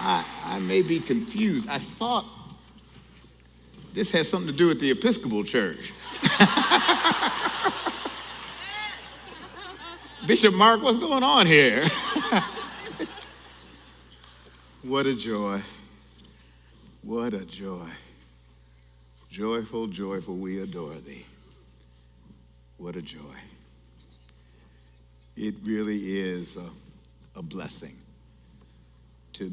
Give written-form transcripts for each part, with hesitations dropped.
I may be confused. I thought this has something to do with the Episcopal Church. Bishop Mark, what's going on here? What a joy. What a joy. Joyful, joyful, we adore thee. What a joy. It really is a blessing to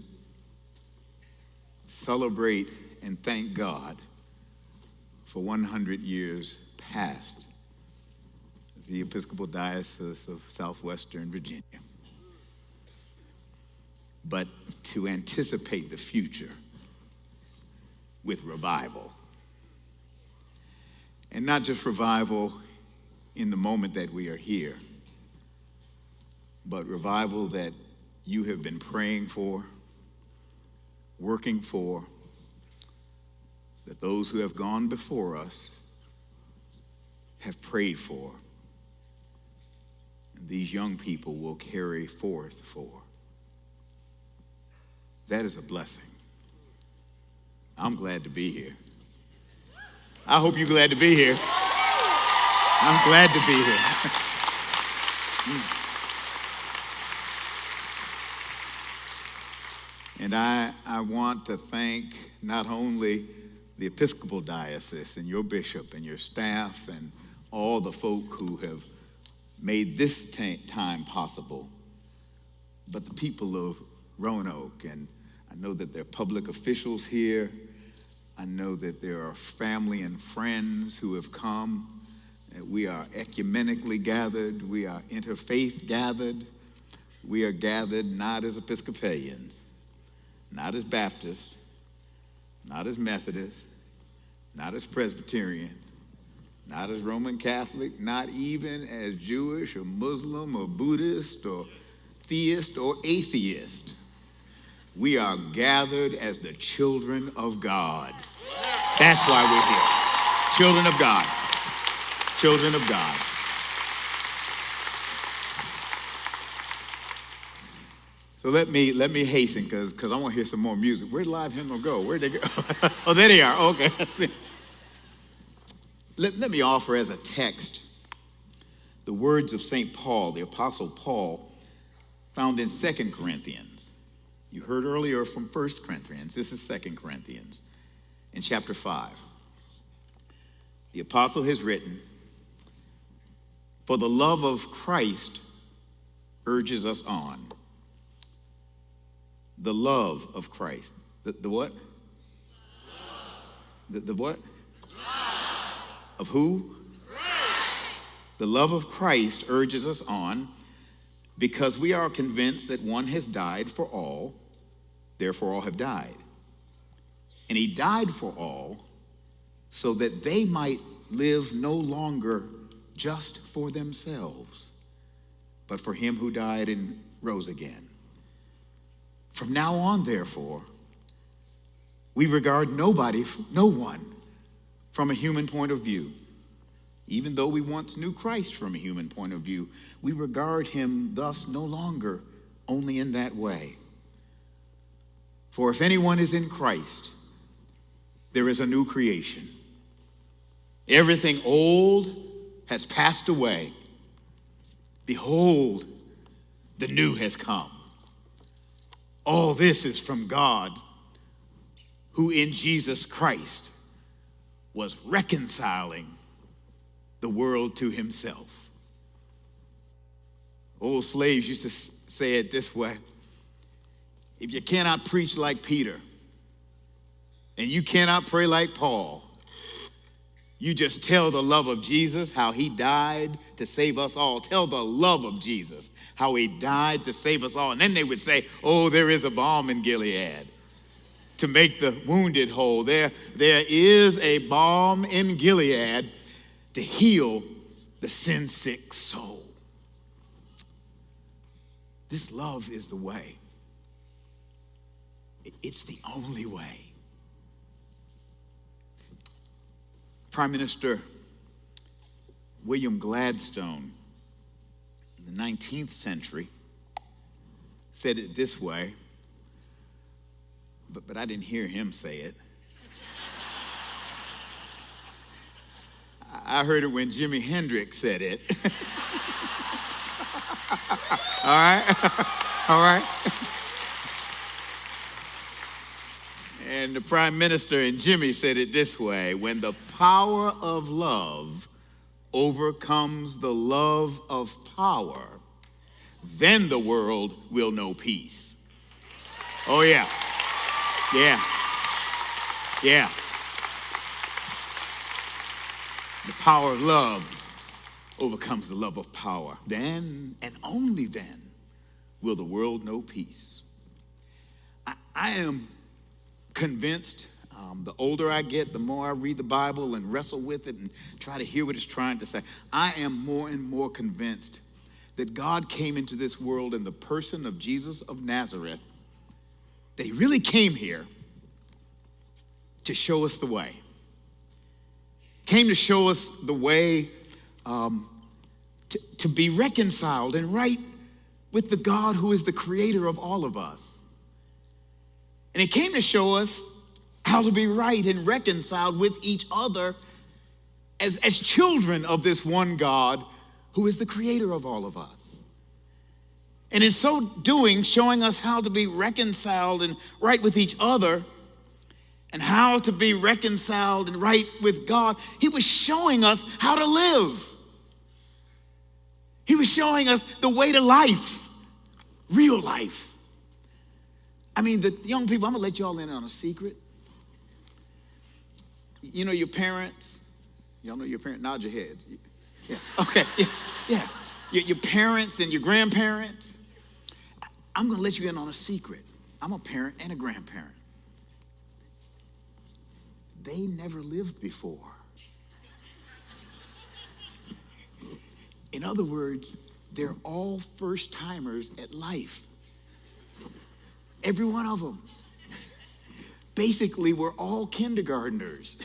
celebrate and thank God for 100 years past the Episcopal Diocese of Southwestern Virginia, but to anticipate the future with revival. And not just revival in the moment that we are here, but revival that you have been praying for, working for, that those who have gone before us have prayed for, and these young people will carry forth for. That is a blessing. I'm glad to be here. I hope you're glad to be here. I'm glad to be here. And I want to thank not only the Episcopal Diocese and your bishop and your staff and all the folk who have made this time possible, but the people of Roanoke. And I know that there are public officials here. I know that there are family and friends who have come. We are ecumenically gathered. We are interfaith gathered. We are gathered not as Episcopalians, not as Baptists, not as Methodists, not as Presbyterian, not as Roman Catholic, not even as Jewish or Muslim or Buddhist or theist or atheist. We are gathered as the children of God. That's why we're here. Children of God. Children of God. So let me hasten because I want to hear some more music. Where'd live hymn go? Where'd they go? Oh, there they are. Okay. Let me offer as a text the words of St. Paul, the Apostle Paul, found in 2 Corinthians. You heard earlier from 1 Corinthians. This is 2 Corinthians in chapter 5. The apostle has written, "For the love of Christ urges us on." The love of Christ. The what? The what? Love. Of who? Christ. The love of Christ urges us on because we are convinced that one has died for all, therefore all have died. And he died for all so that they might live no longer just for themselves, but for him who died and rose again. From now on, therefore, we regard no one from a human point of view. Even though we once knew Christ from a human point of view, we regard him thus no longer only in that way. For if anyone is in Christ, there is a new creation. Everything old has passed away. Behold, the new has come. All this is from God, who in Jesus Christ was reconciling the world to himself. Old slaves used to say it this way: if you cannot preach like Peter and you cannot pray like Paul, you just tell the love of Jesus, how he died to save us all. Tell the love of Jesus, how he died to save us all. And then they would say, oh, there is a balm in Gilead to make the wounded whole. There is a balm in Gilead to heal the sin-sick soul. This love is the way. It's the only way. Prime Minister William Gladstone in the 19th century said it this way: but I didn't hear him say it. I heard it when Jimi Hendrix said it. All right? All right? And the Prime Minister and Jimmy said it this way: when the power of love overcomes the love of power, then the world will know peace. Oh, yeah. Yeah. Yeah. The power of love overcomes the love of power. Then, and only then, will the world know peace. I am convinced, the older I get, the more I read the Bible and wrestle with it and try to hear what it's trying to say, I am more and more convinced that God came into this world in the person of Jesus of Nazareth, that he really came here to show us the way. Came to show us the way to be reconciled and right with the God who is the creator of all of us. And he came to show us how to be right and reconciled with each other as children of this one God who is the creator of all of us. And in so doing, showing us how to be reconciled and right with each other and how to be reconciled and right with God, he was showing us how to live. He was showing us the way to life, real life. I mean, the young people, I'm gonna let y'all in on a secret. You know your parents? Y'all know your parents? Nod your heads. Yeah, okay, yeah. Your parents and your grandparents. I'm gonna let you in on a secret. I'm a parent and a grandparent. They never lived before. In other words, they're all first-timers at life. Every one of them. Basically, we're all kindergartners.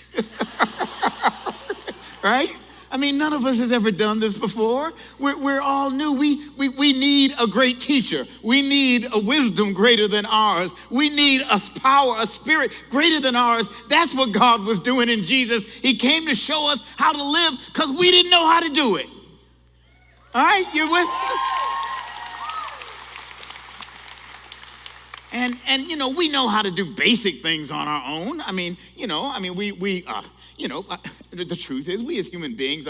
Right? I mean, none of us has ever done this before. We're all new. We need a great teacher. We need a wisdom greater than ours. We need a power, a spirit greater than ours. That's what God was doing in Jesus. He came to show us how to live because we didn't know how to do it. All right? You're with me? And you know, we know how to do basic things on our own. The truth is, we as human beings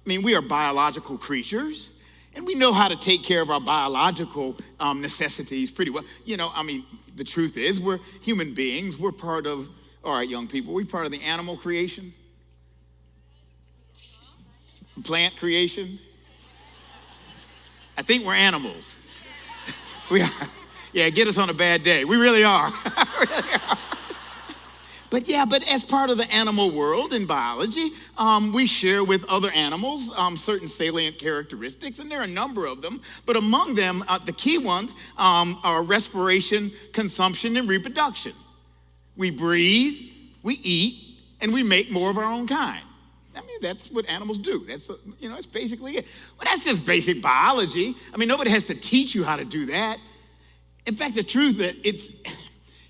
we are biological creatures, and we know how to take care of our biological necessities pretty well. The truth is, we're human beings. We're part of, all right, young people, we're part of the animal creation, plant creation. I think we're animals. We are. Yeah, get us on a bad day. We really are. But as part of the animal world in biology, we share with other animals certain salient characteristics, and there are a number of them. But among them, the key ones are respiration, consumption, and reproduction. We breathe, we eat, and we make more of our own kind. That's what animals do. That's basically it. Well, that's just basic biology. Nobody has to teach you how to do that. In fact, the truth that it's,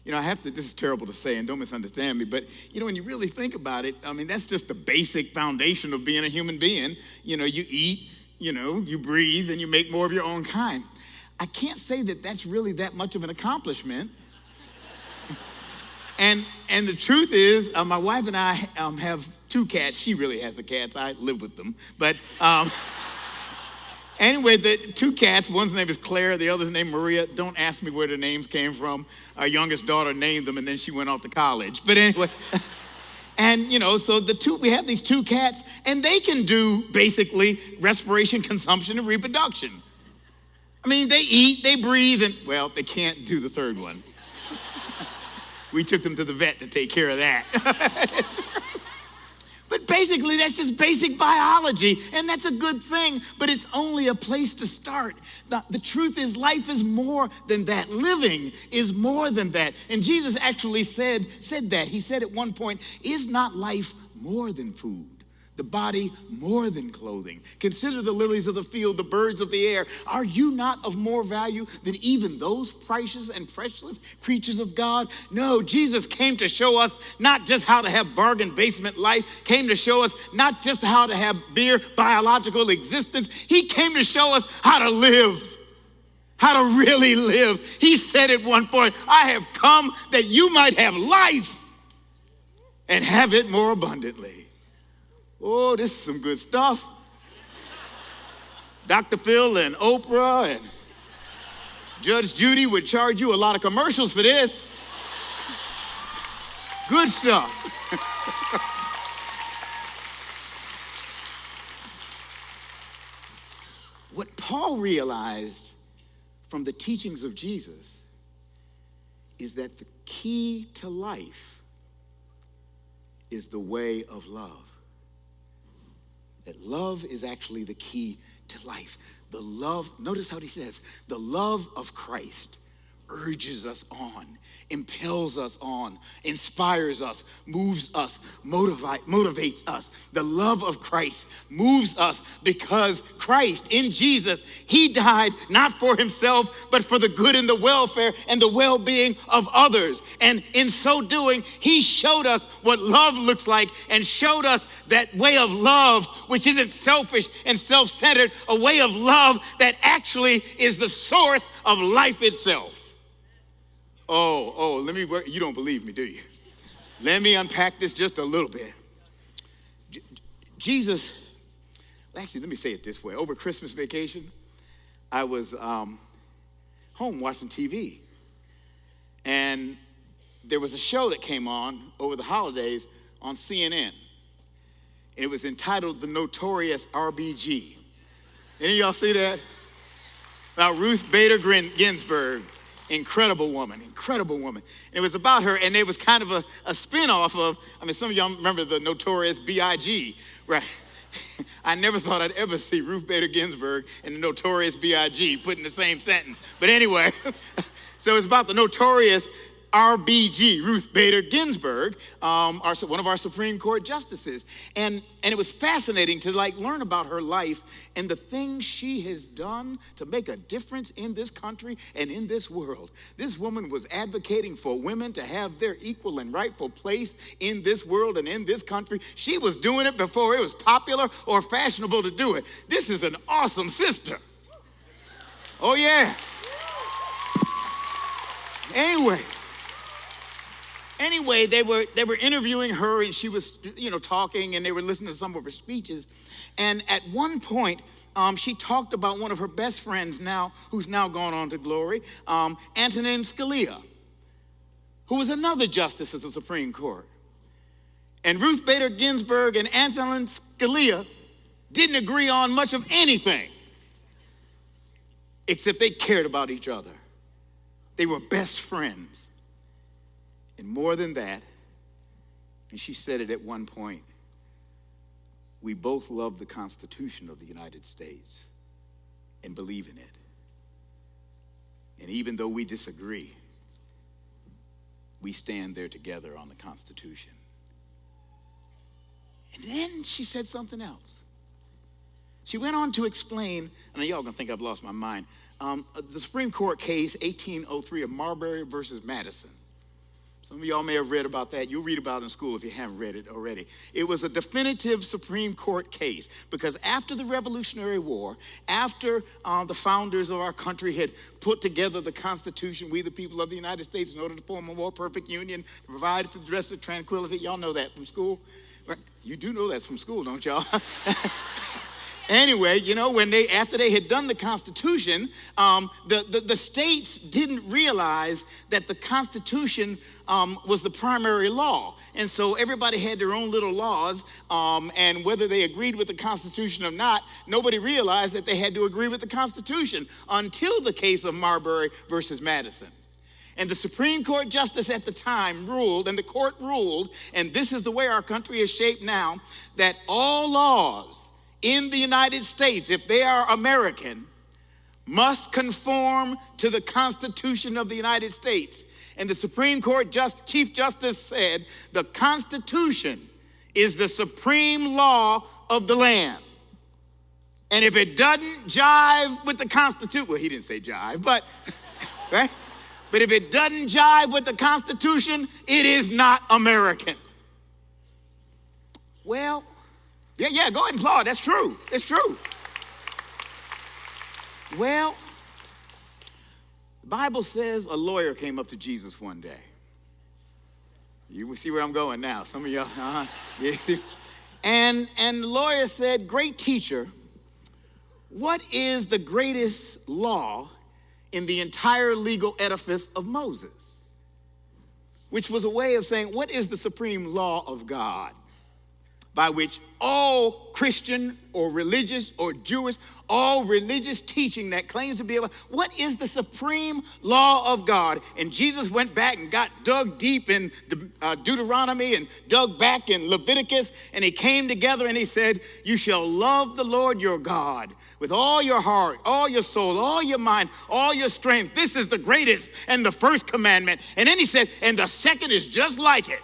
this is terrible to say, and don't misunderstand me, but, when you really think about it, that's just the basic foundation of being a human being. You eat, you breathe, and you make more of your own kind. I can't say that that's really that much of an accomplishment. And the truth is, my wife and I have two cats. She really has the cats. I live with them. But anyway, the two cats, one's name is Claire, the other's name Maria. Don't ask me where their names came from. Our youngest daughter named them, and then she went off to college. But anyway, and so we have these two cats, and they can do basically respiration, consumption, and reproduction. They eat, they breathe, and they can't do the third one. We took them to the vet to take care of that. But basically, that's just basic biology, and that's a good thing, but it's only a place to start. The truth is, life is more than that. Living is more than that. And Jesus actually said that. He said at one point, is not life more than food? the body more than clothing. Consider the lilies of the field, the birds of the air. Are you not of more value than even those precious and priceless creatures of God? No, Jesus came to show us not just how to have bargain basement life, came to show us not just how to have mere biological existence. He came to show us how to live, how to really live. He said at one point, I have come that you might have life and have it more abundantly. Oh, this is some good stuff. Dr. Phil and Oprah and Judge Judy would charge you a lot of commercials for this. Good stuff. What Paul realized from the teachings of Jesus is that the key to life is the way of love. That love is actually the key to life. The love, notice how he says, the love of Christ urges us on, impels us on, inspires us, moves us, motivates us. The love of Christ moves us because Christ, in Jesus, he died not for himself, but for the good and the welfare and the well-being of others. And in so doing, he showed us what love looks like and showed us that way of love, which isn't selfish and self-centered, a way of love that actually is the source of life itself. You don't believe me, do you? Let me unpack this just a little bit. Jesus, actually, let me say it this way. Over Christmas vacation, I was home watching TV. And there was a show that came on over the holidays on CNN. It was entitled The Notorious Rbg. Any of y'all see that? About Ruth Bader Ginsburg. Incredible woman. And it was about her, and it was kind of a spin-off of, some of y'all remember the Notorious Rbg, right? I never thought I'd ever see Ruth Bader Ginsburg and the Notorious Rbg put in the same sentence. But anyway, so it's about the Notorious Rbg, Ruth Bader Ginsburg, one of our Supreme Court justices. And it was fascinating to learn about her life and the things she has done to make a difference in this country and in this world. This woman was advocating for women to have their equal and rightful place in this world and in this country. She was doing it before it was popular or fashionable to do it. This is an awesome sister. Oh, yeah. Anyway, they were interviewing her, and she was, talking, and they were listening to some of her speeches. And at one point, she talked about one of her best friends now, who's now gone on to glory, Antonin Scalia, who was another justice of the Supreme Court. And Ruth Bader Ginsburg and Antonin Scalia didn't agree on much of anything, except they cared about each other. They were best friends. And more than that, and she said it at one point, we both love the Constitution of the United States and believe in it. And even though we disagree, we stand there together on the Constitution. And then she said something else. She went on to explain, and y'all gonna think I've lost my mind, the Supreme Court case 1803 of Marbury versus Madison. Some of y'all may have read about that. You'll read about it in school if you haven't read it already. It was a definitive Supreme Court case because after the Revolutionary War, after the founders of our country had put together the Constitution, we the people of the United States, in order to form a more perfect union, to provide for the rest of tranquility. Y'all know that from school? Right? You do know that's from school, don't y'all? Anyway, after they had done the Constitution, the states didn't realize that the Constitution was the primary law. And so everybody had their own little laws, and whether they agreed with the Constitution or not, nobody realized that they had to agree with the Constitution until the case of Marbury versus Madison. And the Supreme Court justice at the time ruled, and the court ruled, and this is the way our country is shaped now, that all laws in the United States, if they are American, must conform to the Constitution of the United States. And the Supreme Court Chief Justice said, the Constitution is the supreme law of the land. And if it doesn't jive with the Constitution, well, he didn't say jive, but, right? But if it doesn't jive with the Constitution, it is not American. Well, yeah, go ahead and applaud. That's true. It's true. Well, the Bible says a lawyer came up to Jesus one day. You will see where I'm going now. Some of y'all, yeah, see? And the lawyer said, "Great teacher, what is the greatest law in the entire legal edifice of Moses?" Which was a way of saying, what is the supreme law of God by which all Christian or religious or Jewish, all religious teaching that claims to be able, what is the supreme law of God? And Jesus went back and dug deep in Deuteronomy and dug back in Leviticus, and he came together and he said, "You shall love the Lord your God with all your heart, all your soul, all your mind, all your strength. This is the greatest and the first commandment." And then he said, and the second is just like it.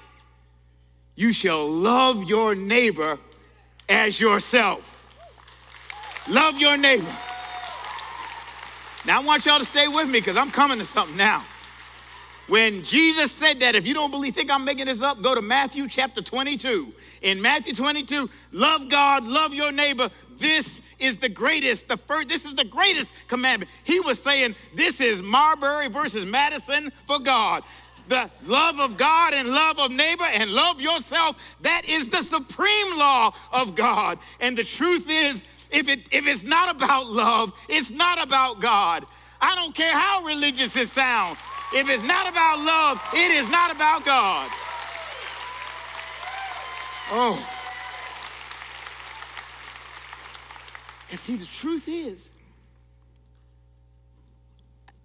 "You shall love your neighbor as yourself." Love your neighbor. Now I want y'all to stay with me because I'm coming to something now. When Jesus said that, if you don't think I'm making this up, go to Matthew chapter 22. In Matthew 22, love God, love your neighbor. This is the greatest, this is the greatest commandment. He was saying this is Marbury versus Madison for God. The love of God and love of neighbor and love yourself, that is the supreme law of God. And the truth is, if it's not about love, it's not about God. I don't care how religious it sounds. If it's not about love, it is not about God. Oh. And see, the truth is,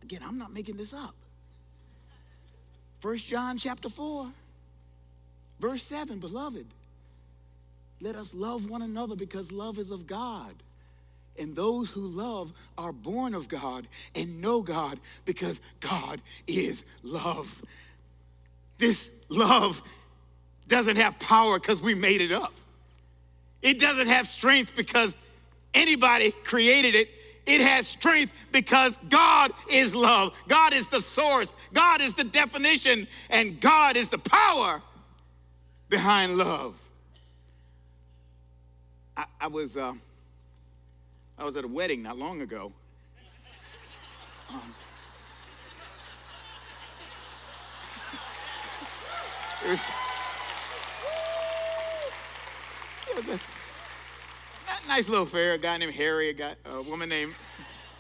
again, I'm not making this up. 1 John chapter 4, verse 7, "Beloved, let us love one another because love is of God. And those who love are born of God and know God because God is love." This love doesn't have power because we made it up. It doesn't have strength because anybody created it. It has strength because God is love. God is the source. God is the definition. And God is the power behind love. I was at a wedding not long ago. It was a nice little affair. A guy named Harry, a woman named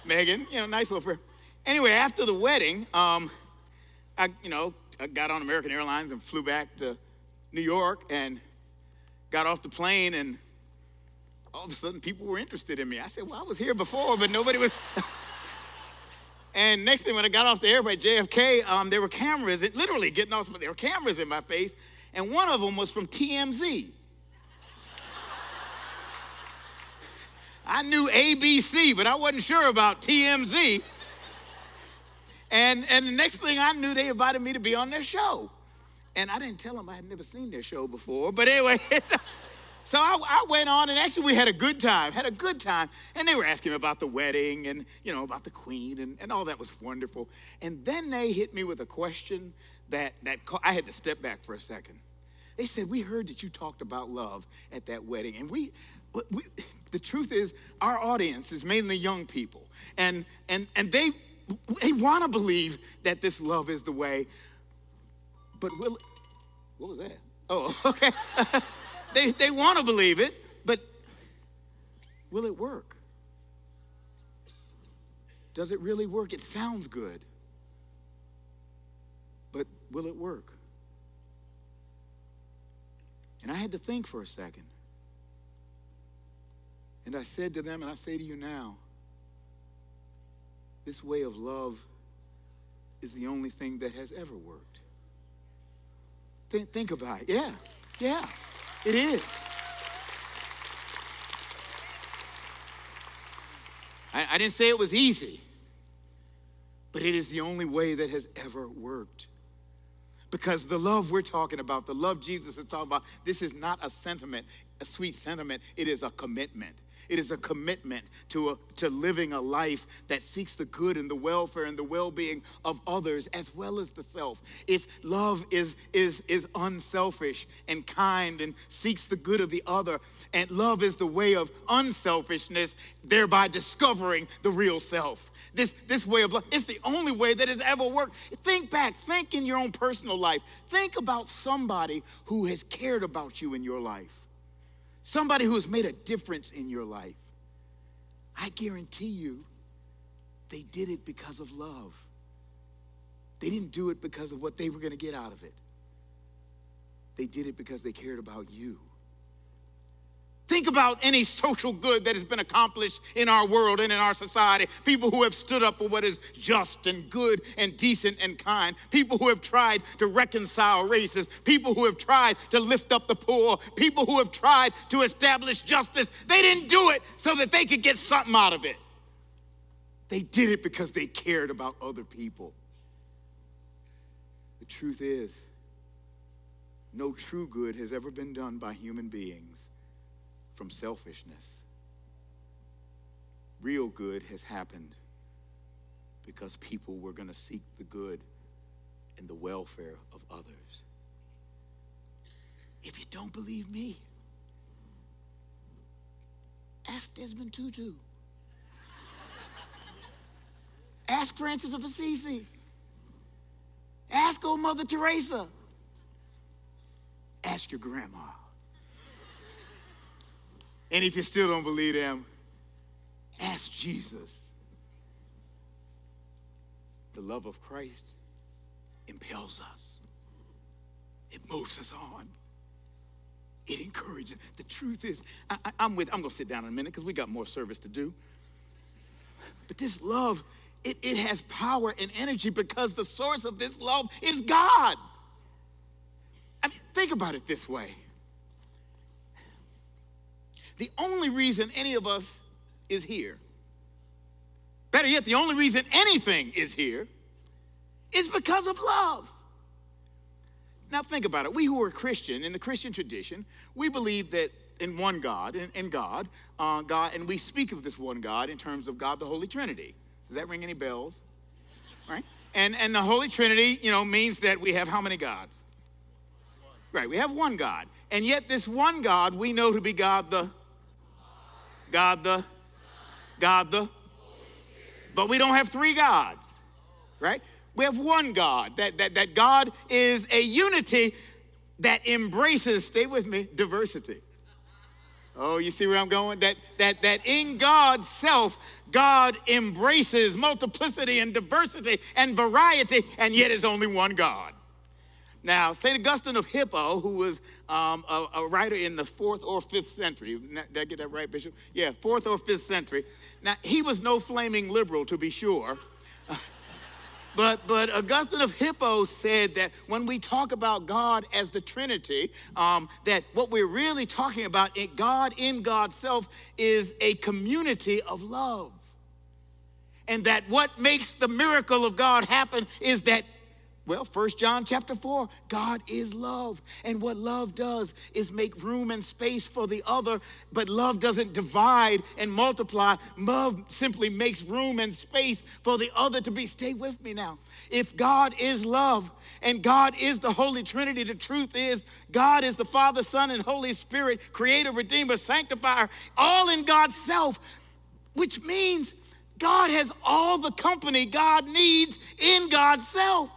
Megan. Nice little affair. Anyway, after the wedding, I got on American Airlines and flew back to New York and got off the plane, and all of a sudden people were interested in me. I said, well, I was here before, but nobody was. And next thing, when I got off the airplane at JFK, there were cameras, literally getting off, there were cameras in my face, and one of them was from TMZ. I knew ABC, but I wasn't sure about TMZ. And the next thing I knew, they invited me to be on their show. And I didn't tell them I had never seen their show before. But anyway, so I went on, and actually we had a good time. And they were asking me about the wedding and, about the queen, and all that was wonderful. And then they hit me with a question that I had to step back for a second. They said, "We heard that you talked about love at that wedding." And the truth is, our audience is mainly young people. And they want to believe that this love is the way. But what was that? Oh, okay. They want to believe it, but will it work? Does it really work? It sounds good, but will it work? And I had to think for a second. And I said to them, and I say to you now, this way of love is the only thing that has ever worked. Think about it. Yeah, it is. I didn't say it was easy, but it is the only way that has ever worked. Because the love we're talking about, the love Jesus is talking about, this is not a sentiment, a sweet sentiment. It is a commitment. It is a commitment to living a life that seeks the good and the welfare and the well-being of others as well as the self. Love is unselfish and kind and seeks the good of the other. And love is the way of unselfishness, thereby discovering the real self. This way of love, it's the only way that has ever worked. Think back, think in your own personal life. Think about somebody who has cared about you in your life. Somebody who has made a difference in your life. I guarantee you, they did it because of love. They didn't do it because of what they were going to get out of it. They did it because they cared about you. Think about any social good that has been accomplished in our world and in our society. People who have stood up for what is just and good and decent and kind. People who have tried to reconcile races. People who have tried to lift up the poor. People who have tried to establish justice. They didn't do it so that they could get something out of it. They did it because they cared about other people. The truth is, no true good has ever been done by human beings from selfishness. Real good has happened because people were going to seek the good and the welfare of others. If you don't believe me, ask Desmond Tutu. Ask Francis of Assisi. Ask old Mother Teresa. Ask your grandma. And if you still don't believe them, ask Jesus. The love of Christ impels us. It moves us on. It encourages. The truth is, I'm going to sit down in a minute because we got more service to do. But this love, it has power and energy because the source of this love is God. I mean, think about it this way. The only reason any of us is here, better yet, the only reason anything is here is because of love. Now think about it. We who are Christian, in the Christian tradition, we believe that in one God, in God, and we speak of this one God in terms of God, the Holy Trinity. Does that ring any bells? Right? And the Holy Trinity, means that we have how many gods? Right, we have one God. And yet this one God we know to be God the, but we don't have three gods, right? We have one God. That God is a unity that embraces, stay with me, diversity. Oh, you see where I'm going? That in God's self, God embraces multiplicity and diversity and variety, and yet is only one God. Now, St. Augustine of Hippo, who was a writer in the 4th or 5th century. Did I get that right, Bishop? Yeah, 4th or 5th century. Now, he was no flaming liberal, to be sure. But Augustine of Hippo said that when we talk about God as the Trinity, that what we're really talking about, God in God's self, is a community of love. And that what makes the miracle of God happen is that, well, 1 John chapter 4, God is love. And what love does is make room and space for the other, but love doesn't divide and multiply. Love simply makes room and space for the other to be, stay with me now. If God is love and God is the Holy Trinity, the truth is God is the Father, Son, and Holy Spirit, creator, redeemer, sanctifier, all in God's self, which means God has all the company God needs in God's self.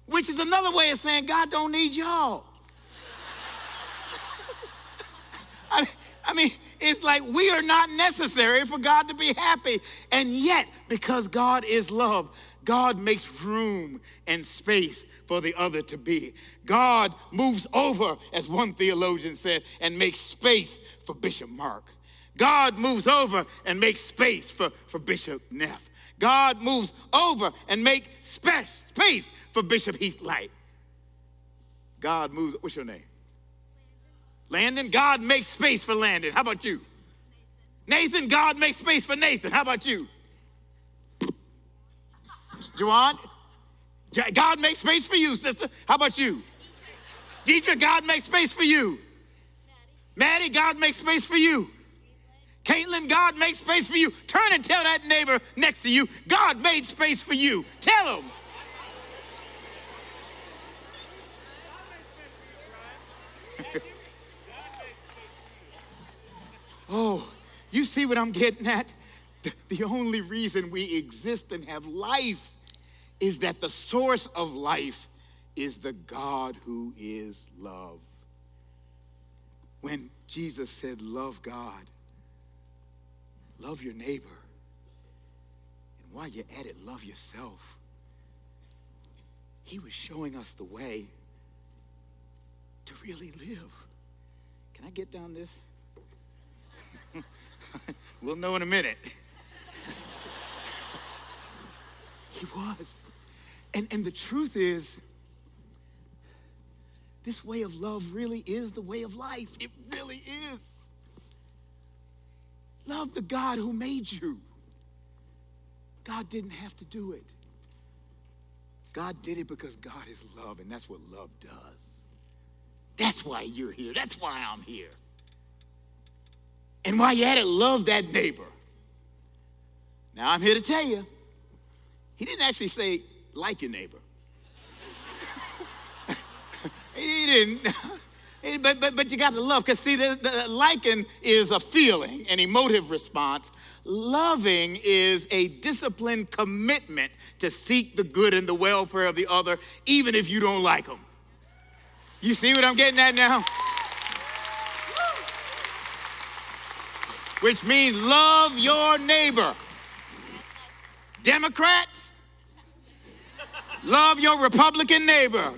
Which is another way of saying God don't need y'all. I mean, it's like we are not necessary for God to be happy. And yet, because God is love, God makes room and space for the other to be. God moves over, as one theologian said, and makes space for Bishop Mark. God moves over and makes space for Bishop Neff. God moves over and makes space for Bishop Heath Light. God moves, what's your name? Landon. God makes space for Landon. How about you? Nathan. God makes space for Nathan. How about you? Juwan. God makes space for you, sister. How about you? Deidre, God makes space for you. Maddie, God makes space for you. Caitlin, God makes space for you. Turn and tell that neighbor next to you, God made space for you. Tell him. Oh, you see what I'm getting at? The only reason we exist and have life is that the source of life is the God who is love. When Jesus said, love God, love your neighbor, and while you're at it, love yourself, he was showing us the way to really live. Can I get down this? We'll know in a minute. He was. And the truth is, this way of love really is the way of life. It really is. Love the God who made you. God didn't have to do it. God did it because God is love, and that's what love does. That's why you're here. That's why I'm here. And while you're at it, love that neighbor. Now, I'm here to tell you, he didn't actually say, like your neighbor. He didn't. But you got to love, because see, the liking is a feeling, an emotive response. Loving is a disciplined commitment to seek the good and the welfare of the other, even if you don't like them. You see what I'm getting at now? Which means love your neighbor. Democrats, love your Republican neighbor.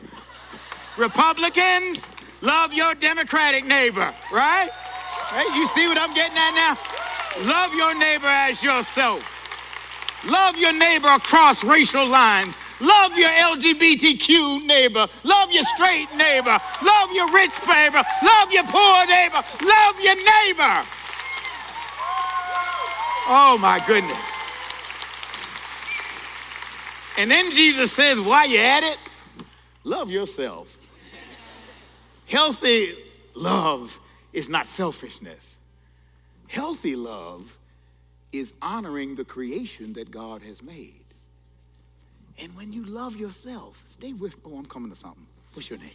Republicans, love your Democratic neighbor, right? You see what I'm getting at now? Love your neighbor as yourself. Love your neighbor across racial lines. Love your LGBTQ neighbor. Love your straight neighbor. Love your rich neighbor. Love your poor neighbor. Love your neighbor. Oh, my goodness. And then Jesus says, while you're at it, love yourself. Healthy love is not selfishness. Healthy love is honoring the creation that God has made. And when you love yourself, stay with, oh, I'm coming to something. What's your name?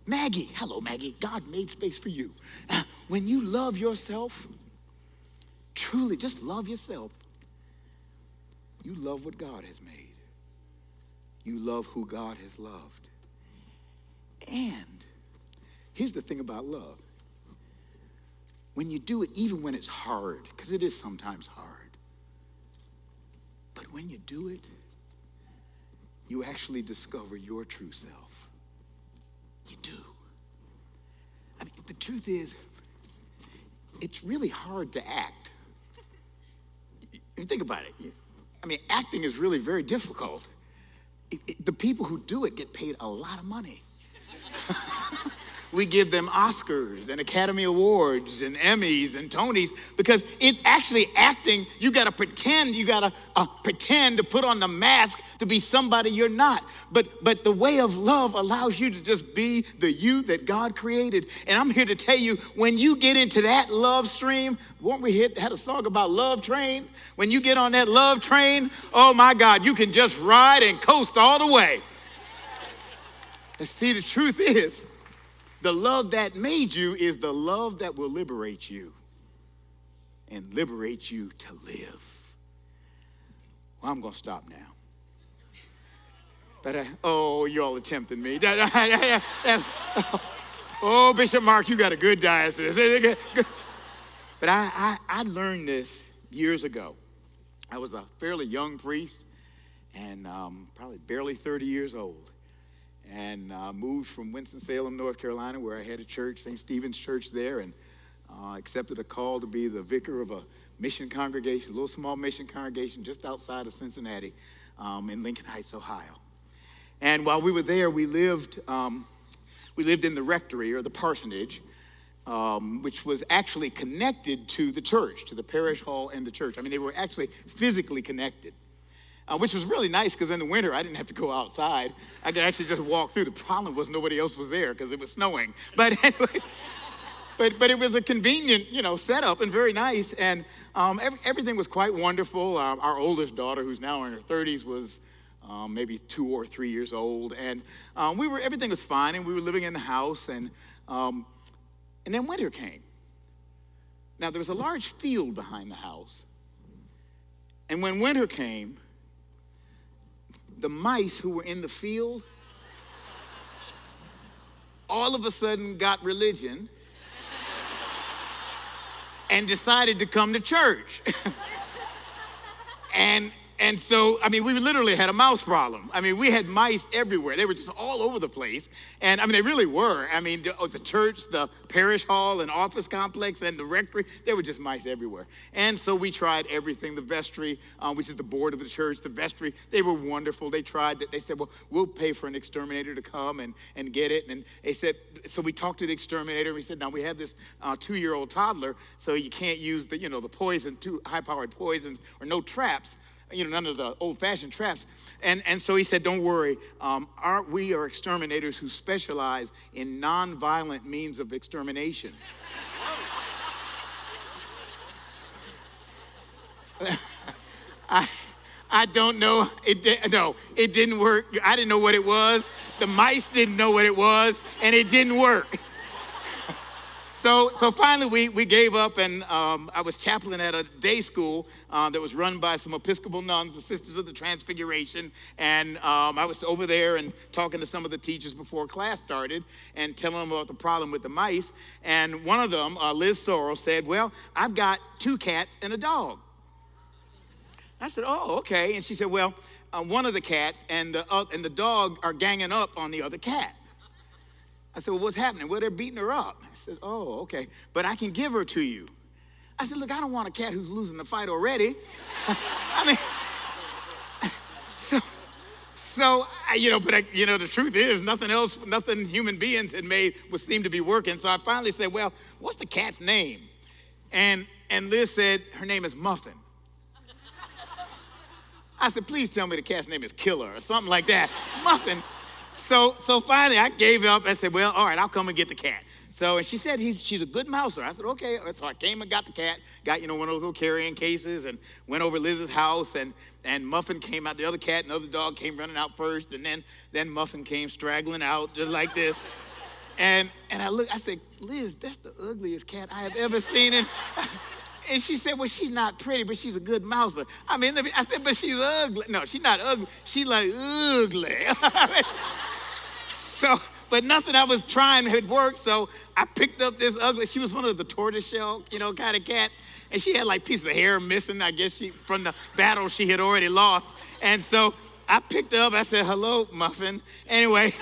Maggie. Hello, Maggie. God made space for you. When you love yourself, truly just love yourself, you love what God has made. You love who God has loved. And here's the thing about love. When you do it, even when it's hard, because it is sometimes hard, but when you do it, you actually discover your true self. You do. I mean, the truth is, it's really hard to act. You think about it. I mean, acting is really very difficult. The people who do it get paid a lot of money. We give them Oscars and Academy Awards and Emmys and Tonys because it's actually acting. You got to pretend to put on the mask to be somebody you're not. But the way of love allows you to just be the you that God created. And I'm here to tell you, when you get into that love stream, weren't we had a song about Love Train? When you get on that love train, oh my God, you can just ride and coast all the way. And see, the truth is, the love that made you is the love that will liberate you and liberate you to live. Well, I'm going to stop now. But, you all are tempting me. Oh, Bishop Mark, you got a good diocese. But I learned this years ago. I was a fairly young priest and probably barely 30 years old. And moved from Winston-Salem, North Carolina, where I had a church, St. Stephen's Church there, and accepted a call to be the vicar of a mission congregation, a little small mission congregation just outside of Cincinnati in Lincoln Heights, Ohio. And while we were there, we lived in the rectory, or the parsonage, which was actually connected to the church, to the parish hall and the church. I mean, they were actually physically connected. which was really nice because in the winter I didn't have to go outside. I could actually just walk through. The problem was nobody else was there because it was snowing. But anyway, but it was a convenient, setup and very nice. And everything was quite wonderful. Our oldest daughter, who's now in her 30s, was maybe 2 or 3 years old. And everything was fine, and we were living in the house. And then winter came. Now, there was a large field behind the house. And when winter came, the mice who were in the field all of a sudden got religion and decided to come to church. And so, we literally had a mouse problem. We had mice everywhere. They were just all over the place. And, they really were. The church, the parish hall and office complex and the rectory, there were just mice everywhere. And so we tried everything. The vestry, which is the board of the church, the vestry, they were wonderful. They tried that. They said, well, we'll pay for an exterminator to come and get it. And they said, so we talked to the exterminator. We said, now we have this 2-year-old toddler, so you can't use the poison, too high-powered poisons or no traps. None of the old-fashioned traps. And so he said, don't worry. We are exterminators who specialize in non-violent means of extermination. I don't know. It didn't work. I didn't know what it was. The mice didn't know what it was, and it didn't work. So finally we gave up, and I was chaplain at a day school that was run by some Episcopal nuns, the Sisters of the Transfiguration, and I was over there and talking to some of the teachers before class started and telling them about the problem with the mice. And one of them, Liz Sorrell, said, well, I've got 2 cats and a dog. I said, oh, okay. And she said, well, one of the cats and the dog are ganging up on the other cat. I said, well, what's happening? Well, they're beating her up. I said, oh, okay. But I can give her to you. I said, look, I don't want a cat who's losing the fight already. The truth is nothing human beings had made would seem to be working. So I finally said, well, what's the cat's name? And Liz said, her name is Muffin. I said, please tell me the cat's name is Killer or something like that. Muffin. So finally I gave up. I said, well, all right, I'll come and get the cat. So, and she said, she's a good mouser. I said, okay. So I came and got the cat, got, one of those little carrying cases, and went over Liz's house, and Muffin came out. The other cat and the other dog came running out first, and then Muffin came straggling out just like this. And I said, Liz, that's the ugliest cat I have ever seen. And she said, well, she's not pretty, but she's a good mouser. I said, but she's ugly. No, she's not ugly. She's like ugly. But nothing I was trying had worked, so I picked up this ugly. She was one of the tortoiseshell, kind of cats, and she had like pieces of hair missing, I guess from the battle she had already lost. And so I picked her up. I said, hello, Muffin. Anyway,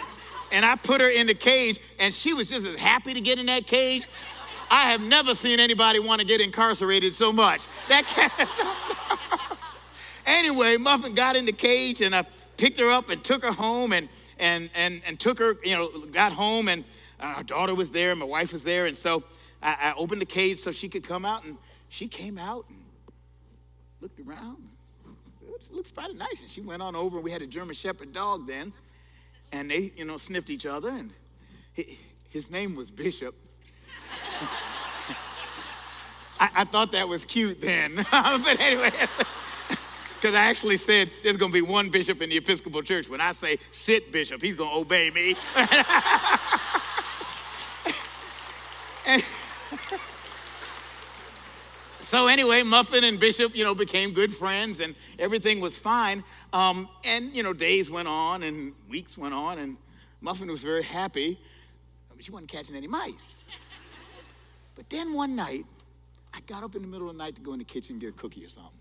and I put her in the cage, and she was just as happy to get in that cage. I have never seen anybody want to get incarcerated so much. That cat. Anyway, Muffin got in the cage, and I picked her up and took her home, and took her, got home, and our daughter was there, and my wife was there, and so I opened the cage so she could come out, and she came out and looked around. It looks pretty nice, and she went on over, and we had a German Shepherd dog then, and they, sniffed each other, and his name was Bishop. I thought that was cute then, but anyway. Because I actually said there's going to be one bishop in the Episcopal Church. When I say sit bishop, he's going to obey me. So anyway, Muffin and Bishop, became good friends, and everything was fine. Days went on and weeks went on, and Muffin was very happy, but she wasn't catching any mice. But then one night, I got up in the middle of the night to go in the kitchen and get a cookie or something.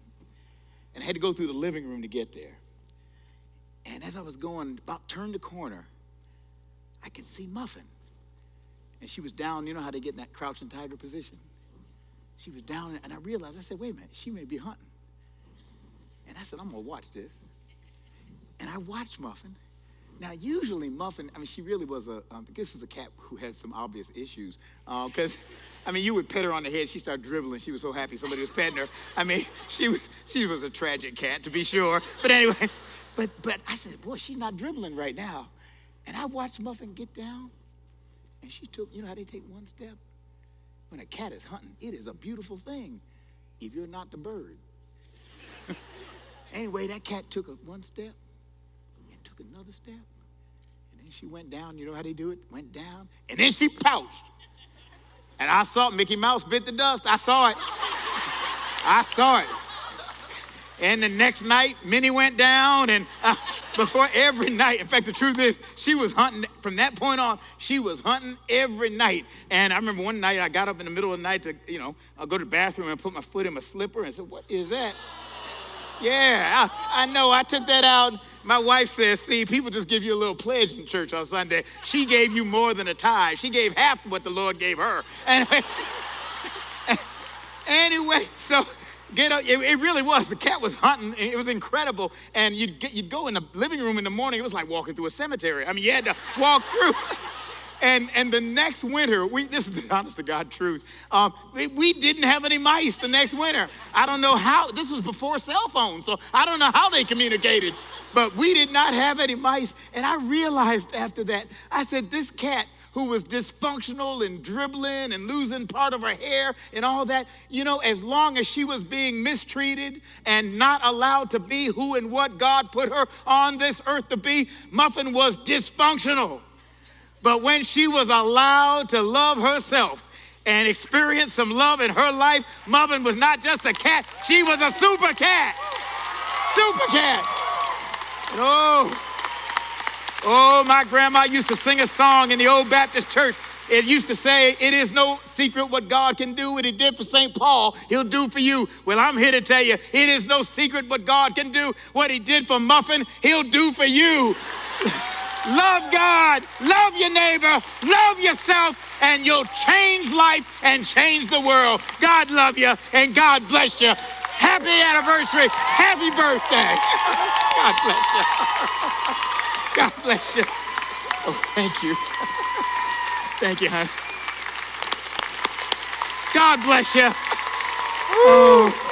And I had to go through the living room to get there. And as I was going, about turned the corner, I could see Muffin. And she was down, how they get in that crouching tiger position? She was down, and I realized, I said, wait a minute, she may be hunting. And I said, I'm going to watch this. And I watched Muffin Now, usually Muffin, she really was this was a cat who had some obvious issues. Because, you would pet her on the head, she started dribbling. She was so happy somebody was petting her. She was a tragic cat, to be sure. But anyway, but I said, boy, she's not dribbling right now. And I watched Muffin get down, and she took, you know how they take one step? When a cat is hunting, it is a beautiful thing if you're not the bird. Anyway, that cat took one step and took another step. And then she went down. You know how they do it? Went down. And then she pounced. And I saw Mickey Mouse bit the dust. I saw it. I saw it. And the next night, Minnie went down. And before every night, in fact, the truth is, she was hunting. From that point on, she was hunting every night. And I remember one night, I got up in the middle of the night to, I'll go to the bathroom and put my foot in my slipper and said, what is that? Yeah, I know. I took that out. My wife says, see, people just give you a little pledge in church on Sunday. She gave you more than a tithe. She gave half what the Lord gave her. Anyway, so get up. It really was. The cat was hunting. It was incredible. And you'd go in the living room in the morning. It was like walking through a cemetery. You had to walk through. And the next winter, this is the honest to God truth, we didn't have any mice the next winter. I don't know how, this was before cell phones, so I don't know how they communicated, but we did not have any mice. And I realized after that, I said, this cat who was dysfunctional and dribbling and losing part of her hair and all that, as long as she was being mistreated and not allowed to be who and what God put her on this earth to be, Muffin was dysfunctional. But when she was allowed to love herself and experience some love in her life, Muffin was not just a cat, she was a super cat. Super cat. Oh, my grandma used to sing a song in the old Baptist church. It used to say, it is no secret what God can do. What he did for St. Paul, he'll do for you. Well, I'm here to tell you, it is no secret what God can do. What he did for Muffin, he'll do for you. Love God, love your neighbor, love yourself, and you'll change life and change the world. God love you, and God bless you. Happy anniversary. Happy birthday. God bless you. God bless you. Oh, thank you. Thank you, hon. God bless you. Oh.